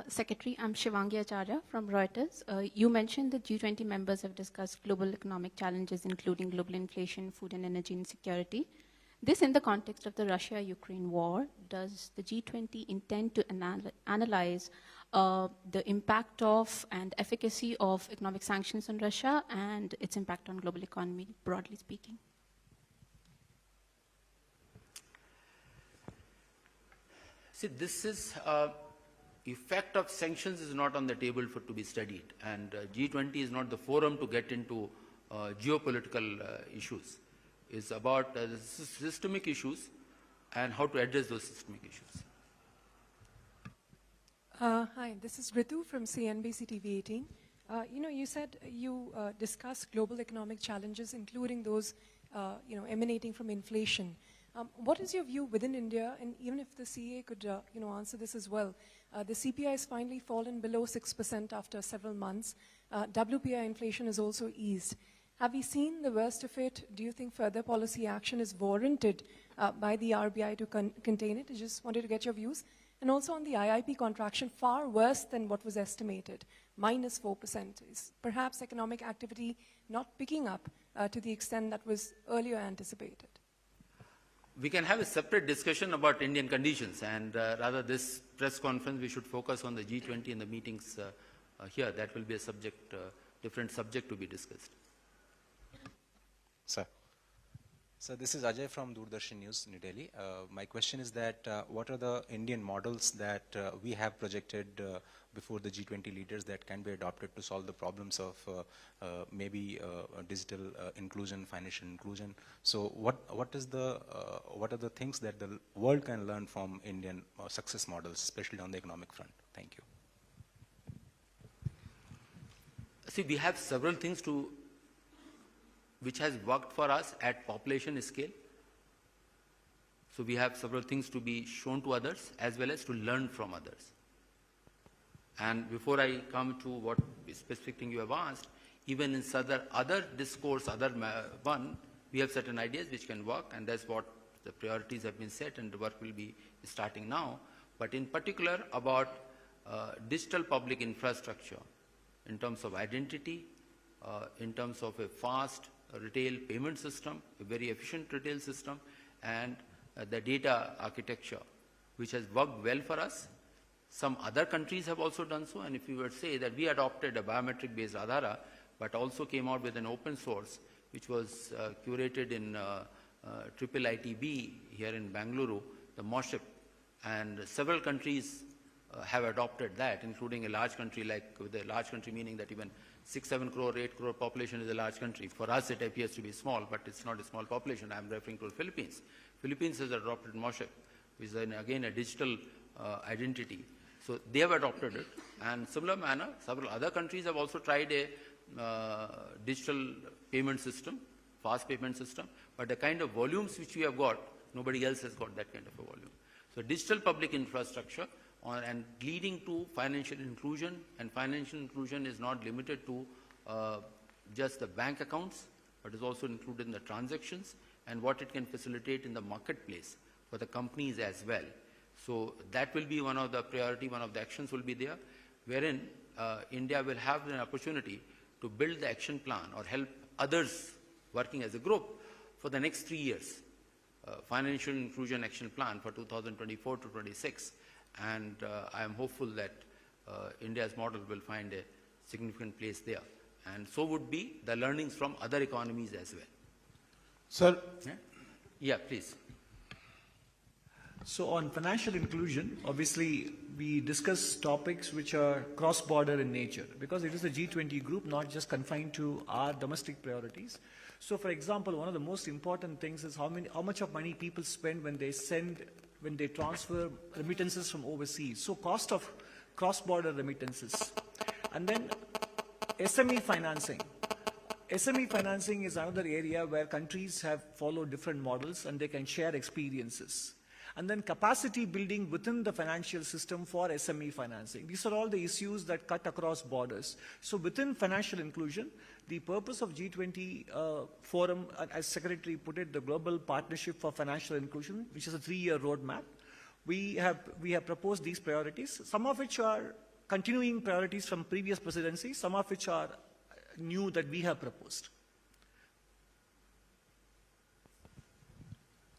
Secretary, I'm Shivangi Acharya from Reuters. You mentioned that G20 members have discussed global economic challenges, including global inflation, food and energy insecurity. This in the context of the Russia-Ukraine war. Does the G20 intend to analyze the impact of and efficacy of economic sanctions on Russia and its impact on global economy, broadly speaking? See, this is effect of sanctions is not on the table to be studied, and G20 is not the forum to get into geopolitical issues. It's about systemic issues and how to address those systemic issues. Hi, this is Ritu from CNBC TV 18. You said you discussed global economic challenges, including those, emanating from inflation. What is your view within India? And even if the CA could, answer this as well. The CPI has finally fallen below 6% after several months. WPI inflation has also eased. Have we seen the worst of it? Do you think further policy action is warranted by the RBI to contain it? I just wanted to get your views. And also on the IIP contraction, far worse than what was estimated, minus 4%. Is perhaps economic activity not picking up to the extent that was earlier anticipated? We can have a separate discussion about Indian conditions, and rather this press conference we should focus on the G20 and the meetings here. That will be a subject, different subject to be discussed. Sir. So this is Ajay from Doordarshan News, New Delhi. My question is that what are the Indian models that we have projected before the G20 leaders that can be adopted to solve the problems of maybe digital inclusion, financial inclusion? So what are the things that the world can learn from Indian success models, especially on the economic front? Thank you. See, we have several things which has worked for us at population scale. So we have several things to be shown to others as well as to learn from others. And before I come to what specific thing you have asked, even in other discourse, we have certain ideas which can work, and that's what the priorities have been set, and the work will be starting now. But in particular about digital public infrastructure in terms of identity, in terms of a fast retail payment system, a very efficient retail system, and the data architecture, which has worked well for us. Some other countries have also done so, and if you were to say that we adopted a biometric-based Aadhaar, but also came out with an open source, which was curated in IIITB here in Bangalore, the MOSHIP, and several countries have adopted that, including a large country with a large country meaning that even 6-7 crore, 8 crore population is a large country. For us it appears to be small, but it's not a small population. I'm referring to the Philippines. Philippines has adopted MOSHIP, which is again a digital identity. So they have adopted it, and similar manner, several other countries have also tried a digital payment system, fast payment system, but the kind of volumes which we have got, nobody else has got that kind of a volume. So digital public infrastructure and leading to financial inclusion, and financial inclusion is not limited to just the bank accounts, but is also included in the transactions and what it can facilitate in the marketplace for the companies as well. So that will be one of the priority, one of the actions will be there, wherein India will have an opportunity to build the action plan or help others working as a group for the next 3 years, financial inclusion action plan for 2024 to 26. And I am hopeful that India's model will find a significant place there. And so would be the learnings from other economies as well. Sir. Yeah, please. So on financial inclusion, obviously we discuss topics which are cross-border in nature because it is a G20 group, not just confined to our domestic priorities. So for example, one of the most important things is how much of money people spend when they transfer remittances from overseas. So cost of cross-border remittances. And then SME financing. SME financing is another area where countries have followed different models and they can share experiences. And then capacity building within the financial system for SME financing. These are all the issues that cut across borders. So within financial inclusion, the purpose of G20 forum, as Secretary put it, the Global Partnership for Financial Inclusion, which is a 3-year roadmap, we have proposed these priorities, some of which are continuing priorities from previous presidencies, some of which are new that we have proposed.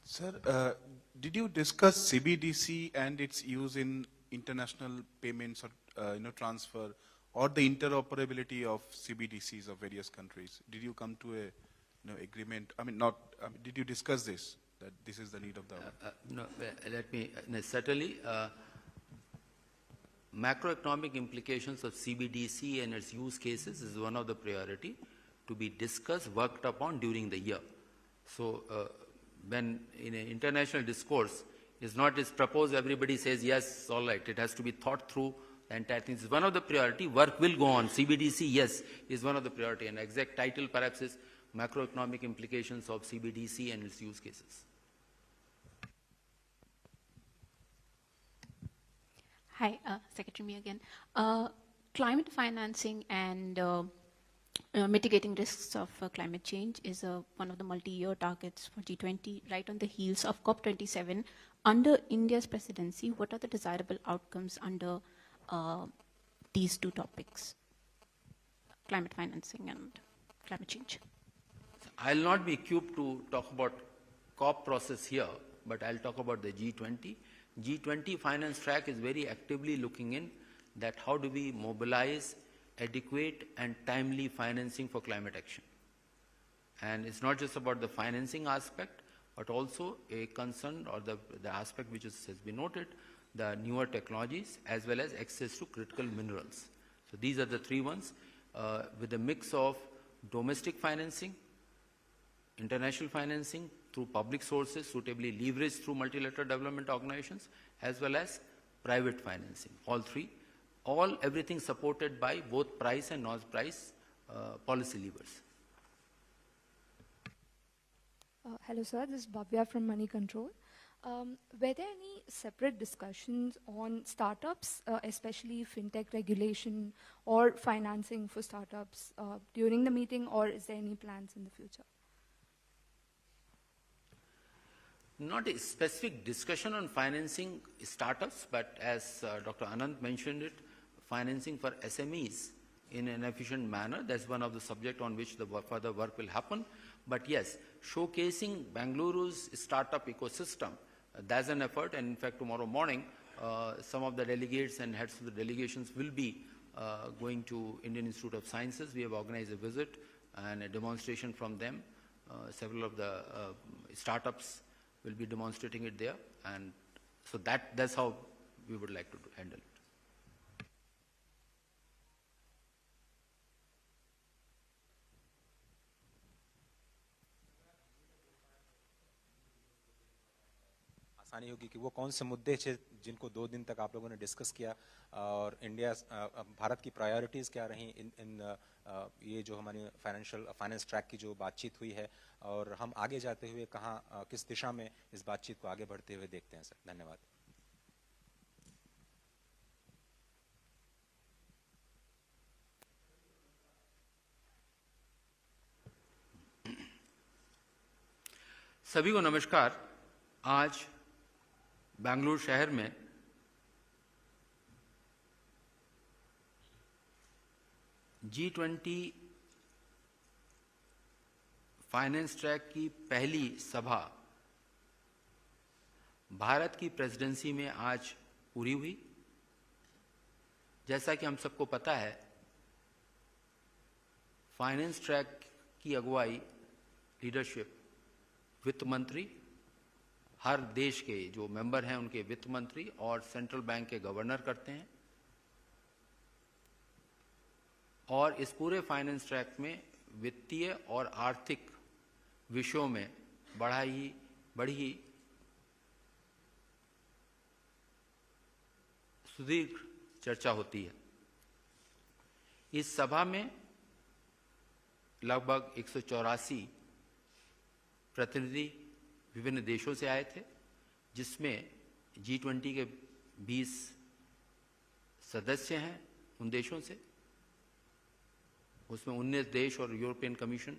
Sir, did you discuss CBDC and its use in international payments or transfer, or the interoperability of CBDCs of various countries? Did you come to a agreement? Did you discuss this, that this is the need of the hour? No, let me certainly. Macroeconomic implications of CBDC and its use cases is one of the priority to be discussed, worked upon during the year. So when in an international discourse, it's not just proposed, everybody says, yes, all right. It has to be thought through the entire thing. It's one of the priority. Work will go on. CBDC, yes, is one of the priority. And exact title perhaps is Macroeconomic Implications of CBDC and its use cases. Hi, Secretary Me again. Climate financing and mitigating risks of climate change is one of the multi-year targets for G20, right on the heels of COP27. Under India's presidency, what are the desirable outcomes under these two topics, climate financing and climate change? I'll not be equipped to talk about COP process here, but I'll talk about the G20. G20 finance track is very actively looking in that how do we mobilize adequate and timely financing for climate action. And it's not just about the financing aspect, but also a concern or the aspect which has been noted, the newer technologies as well as access to critical minerals. So these are the three ones with a mix of domestic financing, international financing through public sources suitably leveraged through multilateral development organizations, as well as private financing, all three. Everything supported by both price and non-price policy levers. Hello, sir. This is Bhavya from Money Control. Were there any separate discussions on startups, especially fintech regulation or financing for startups during the meeting, or is there any plans in the future? Not a specific discussion on financing startups, but as Dr. Anand mentioned it, financing for SMEs in an efficient manner. That's one of the subjects on which the further work will happen. But yes, showcasing Bengaluru's startup ecosystem, that's an effort. And in fact, tomorrow morning, some of the delegates and heads of the delegations will be going to Indian Institute of Sciences. We have organized a visit and a demonstration from them. Several of the startups will be demonstrating it there, and so that's how we would like to handle it. आसानी होगी कि वो कौन से मुद्दे थे जिनको 2 दिन तक आप लोगों ने डिस्कस किया और भारत की प्रायोरिटीज़ क्या रहीं इन ये जो हमारी फाइनेंस ट्रैक की जो बातचीत हुई है और हम आगे जाते हुए कहाँ किस दिशा में इस बातचीत को आगे बढ़ते हुए देखते हैं सर। धन्यवाद। सभी को नमस्कार। आज बेंगलुरु शहर में G20 फाइनेंस ट्रैक की पहली सभा भारत की प्रेसिडेंसी में आज पूरी हुई। जैसा कि हम सबको पता है, फाइनेंस ट्रैक की अगुवाई, लीडरशिप वित्त मंत्री, हर देश के जो मेंबर हैं उनके वित्त मंत्री और सेंट्रल बैंक के गवर्नर करते हैं। और इस पूरे फाइनेंस ट्रैक में वित्तीय और आर्थिक विषयों में बड़ी सुदीर्घ चर्चा होती है। इस सभा में लगभग 184 प्रतिनिधि विभिन्न देशों से आए थे, जिसमें G20 के 20 सदस्य हैं उन देशों से। उसमें 19 देश और यूरोपियन कमीशन,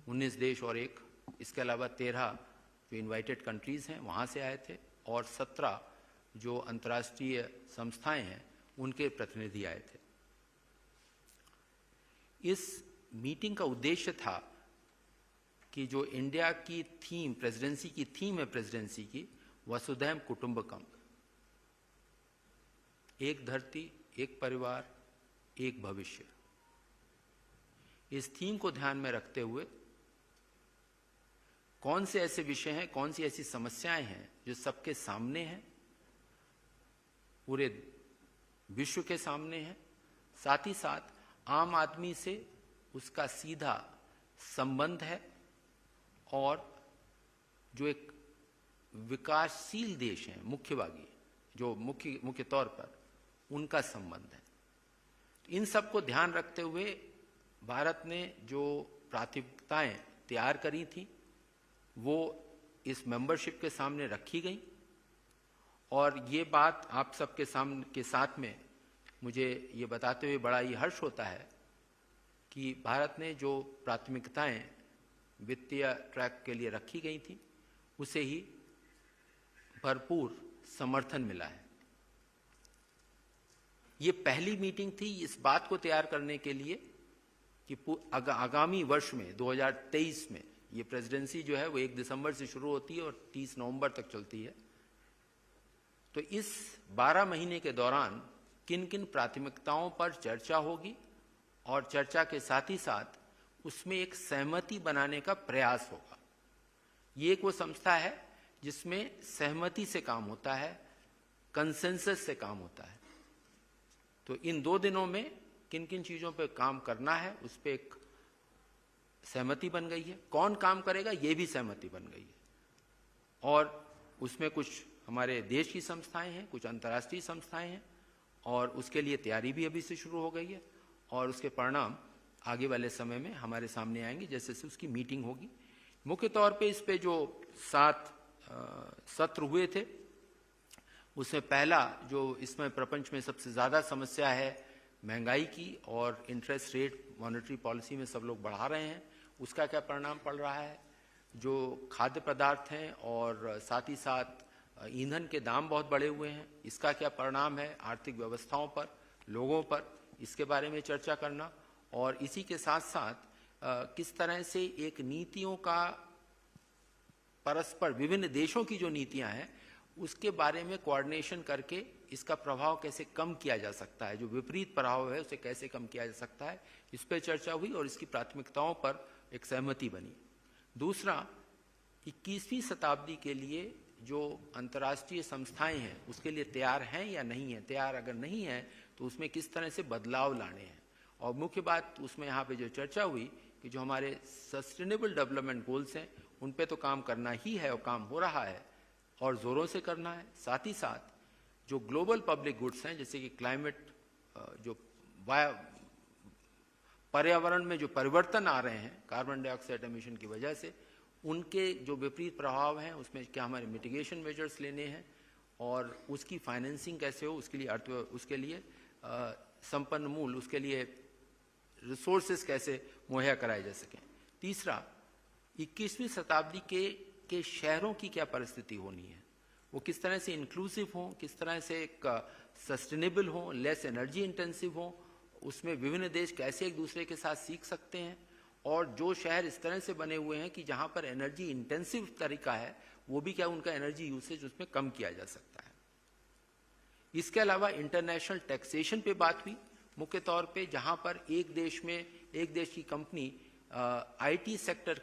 19 देश और एक, इसके अलावा 13 जो इनवाइटेड कंट्रीज़ हैं वहाँ से आए थे और 17 जो अंतर्राष्ट्रीय संस्थाएं हैं उनके प्रतिनिधि आए थे। इस मीटिंग का उद्देश्य था कि जो इंडिया की थीम, प्रेसिडेंसी की थीम है प्रेसिडेंसी की, वसुधैव कुटुंबकम, एक धरती, एक परिवार, एक भविष्य। इस थीम को ध्यान में रखते हुए कौन से ऐसे विषय हैं, कौन सी ऐसी समस्याएं हैं जो सबके सामने हैं, पूरे विश्व के सामने हैं, साथ ही साथ आम आदमी से उसका सीधा संबंध है और जो एक विकासशील देश हैं, मुख्यभागी जो मुख्य तौर पर उनका संबंध है। इन सब को ध्यान रखते हुए भारत ने जो प्राथमिकताएं तैयार करी थी वो इस मेंबरशिप के सामने रखी गई। और ये बात आप सबके के साथ में मुझे ये बताते हुए बड़ा ही हर्ष होता है कि भारत ने जो प्राथमिकताएं वित्तीय ट्रैक के लिए रखी गई थी उसे ही भरपूर समर्थन मिला है। ये पहली मीटिंग थी इस बात को तैयार करने के लिए कि आगामी वर्ष में 2023 में ये प्रेसिडेंसी जो है वो 1 दिसंबर से शुरू होती है और 30 नवंबर तक चलती है। तो इस 12 महीने के दौरान किन किन प्राथमिकताओं पर चर्चा होगी और चर्चा के साथ ही साथ उसमें एक सहमति बनाने का प्रयास होगा। ये एक वो संस्था है जिसमें सहमति से काम होता है, कंसेंसस से काम होता है। तो इन 2 दिनों में किन किन चीजों पे काम करना है उस पे एक सहमति बन गई है। कौन काम करेगा ये भी सहमति बन गई है। और उसमें कुछ हमारे देश की संस्थाएं हैं, कुछ अंतर्राष्ट्रीय संस्थाएं हैं और उसके लिए तैयारी भी अभी से शुरू हो गई है और उसके परिणाम आगे वाले समय में हमारे सामने आएंगे जैसे जैसे उसकी मीटिंग होगी। मुख्य तौर पे इस पे जो 7 सत्र हुए थे, उसमें पहला जो इसमें प्रपंच में सबसे ज़्यादा समस्या है महंगाई की और इंटरेस्ट रेट मॉनेटरी पॉलिसी में सब लोग बढ़ा रहे हैं, उसका क्या परिणाम पड़ रहा है। जो खाद्य पदार्थ हैं और साथ ही साथ ईंधन के दाम बहुत बढ़े हुए हैं, इसका क्या परिणाम है आर्थिक व्यवस्थाओं पर, लोगों पर, इसके बारे में चर्चा करना। और इसी के साथ साथ किस तरह से एक नीतियों का परस्पर विभिन्न देशों की जो नीतियां हैं उसके बारे में कोऑर्डिनेशन करके इसका प्रभाव कैसे कम किया जा सकता है, जो विपरीत प्रभाव है उसे कैसे कम किया जा सकता है, इस पर चर्चा हुई और इसकी प्राथमिकताओं पर एक सहमति बनी। दूसरा, 21वीं शताब्दी के लिए जो अंतर्राष्ट्रीय संस्थाएं हैं उसके लिए तैयार हैं या नहीं है, तैयार अगर नहीं है तो उसमें किस तरह से बदलाव लाने हैं। और मुख्य बात उसमें यहाँ पे जो चर्चा हुई कि जो हमारे सस्टेनेबल डेवलपमेंट गोल्स हैं उन पे तो काम करना ही है और काम हो रहा है और जोरों से करना है। साथ ही साथ जो ग्लोबल पब्लिक गुड्स हैं जैसे कि क्लाइमेट, जो पर्यावरण में जो परिवर्तन आ रहे हैं कार्बन डाइऑक्साइड एमिशन की वजह से, उनके जो विपरीत प्रभाव हैं उसमें क्या हमारे मिटिगेशन मेजर्स लेने हैं और उसकी फाइनेंसिंग कैसे हो, उसके लिए संपन्न मूल, उसके लिए रिसोर्सेज कैसे मुहैया कराए जा सकें। तीसरा, 21वीं शताब्दी के शहरों की क्या परिस्थिति होनी है, वो किस तरह से इंक्लूसिव हों, किस तरह से एक सस्टेनेबल हों, लेस एनर्जी इंटेंसिव हों, उसमें विभिन्न देश कैसे एक दूसरे के साथ सीख सकते हैं। और जो शहर इस तरह से बने हुए हैं कि जहां पर एनर्जी इंटेंसिव तरीका है वो भी क्या उनका एनर्जी यूसेज उसमें कम किया जा सकता है। इसके अलावा इंटरनेशनल टैक्सेशन पे बात हुई मुख्य तौर पे, जहां पर एक देश की कंपनी आईटी सेक्टर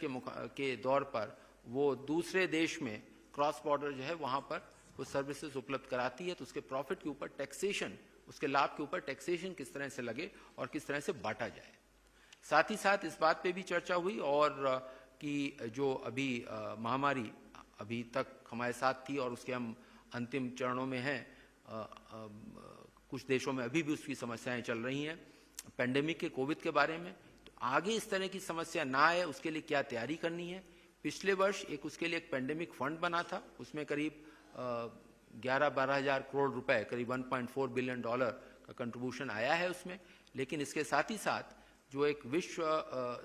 के दौर पर वो दूसरे देश में क्रॉस बॉर्डर जो है वहां पर वो सर्विसेज उपलब्ध कराती है तो उसके प्रॉफिट के ऊपर टैक्सेशन, उसके लाभ के ऊपर टैक्सेशन किस तरह से लगे और किस तरह से बांटा जाए। साथ ही साथ इस बात पे भी चर्चा हुई और कि जो अभी महामारी अभी तक हमारे साथ थी और उसके हम अंतिम चरणों में हैं, कुछ देशों में अभी भी उसकी समस्याएं चल रही हैं पेंडेमिक के, कोविड के बारे में। तो आगे इस तरह की समस्या ना आए उसके लिए क्या तैयारी करनी है। पिछले वर्ष उसके लिए एक पेंडेमिक फंड बना था, उसमें करीब 11-12 हजार करोड़ रुपए, करीब $1.4 बिलियन का कंट्रीब्यूशन आया है उसमें। लेकिन इसके साथ ही साथ जो एक विश्व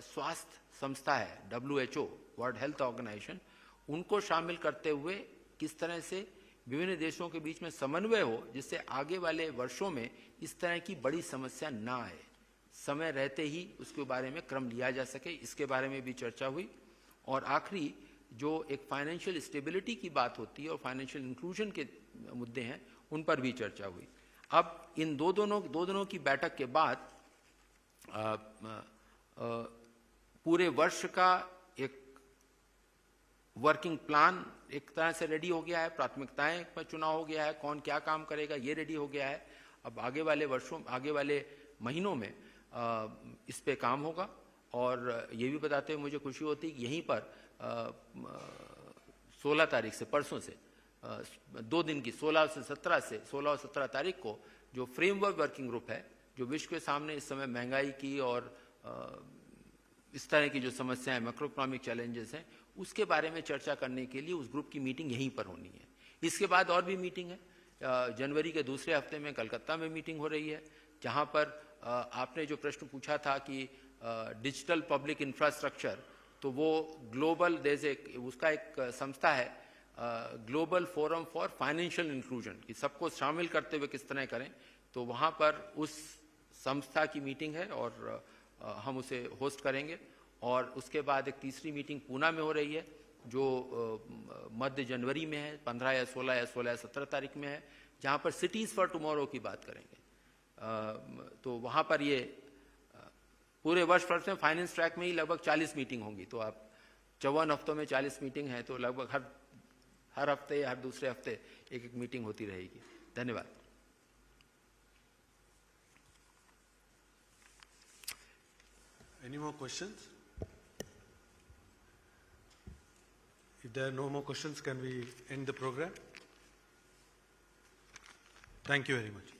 स्वास्थ्य संस्था है WHO, वर्ल्ड हेल्थ ऑर्गेनाइजेशन, उनको शामिल करते हुए किस तरह से विभिन्न देशों के बीच में समन्वय हो जिससे आगे वाले वर्षों में इस तरह की बड़ी समस्या ना आए, समय रहते ही उसके बारे में क्रम लिया जा सके, इसके बारे में भी चर्चा हुई। और आखिरी जो एक फाइनेंशियल स्टेबिलिटी की बात होती है और फाइनेंशियल इंक्लूजन के मुद्दे हैं उन पर भी चर्चा हुई। अब इन दो दिनों की बैठक के बाद पूरे वर्ष का एक वर्किंग प्लान एक तरह से रेडी हो गया है, प्राथमिकताएं पर चुनाव हो गया है, कौन क्या काम करेगा ये रेडी हो गया है। अब आगे वाले महीनों में इस पे काम होगा। और ये भी बताते हुए मुझे खुशी होती है कि यहीं पर 16 तारीख से, परसों से 2 दिन की 16 और 17 तारीख को जो फ्रेमवर्क वर्किंग ग्रुप है जो विश्व के सामने इस समय महंगाई की और इस तरह की जो समस्याएं, मैक्रो इकोनॉमिक चैलेंजेस हैं, उसके बारे में चर्चा करने के लिए उस ग्रुप की मीटिंग यहीं पर होनी है। इसके बाद और भी मीटिंग है, जनवरी के दूसरे हफ्ते में कलकत्ता में मीटिंग हो रही है, जहां पर आपने जो प्रश्न पूछा था कि डिजिटल पब्लिक इंफ्रास्ट्रक्चर, तो वो ग्लोबल उसका एक संस्था है global forum for financial inclusion, कि सबको शामिल करते हुए किस तरह करें। तो वहाँ पर उस संस्था की मीटिंग है और हम उसे होस्ट करेंगे। और उसके बाद एक तीसरी मीटिंग पूना में हो रही है जो मध्य जनवरी में है, 15 या 16 या 17 तारीख में है, जहाँ पर सिटीज़ फॉर टुमारो की बात करेंगे। तो वहाँ पर ये पूरे वर्ष भर में फाइनेंस ट्रैक में ही लगभग 40 मीटिंग होंगी। तो आप 54 हफ्तों में 40 मीटिंग है, तो लगभग हर हफ्ते या हर दूसरे हफ्ते एक मीटिंग होती रहेगी। धन्यवाद। Any more questions? If there are no more questions, can we end the program? Thank you very much.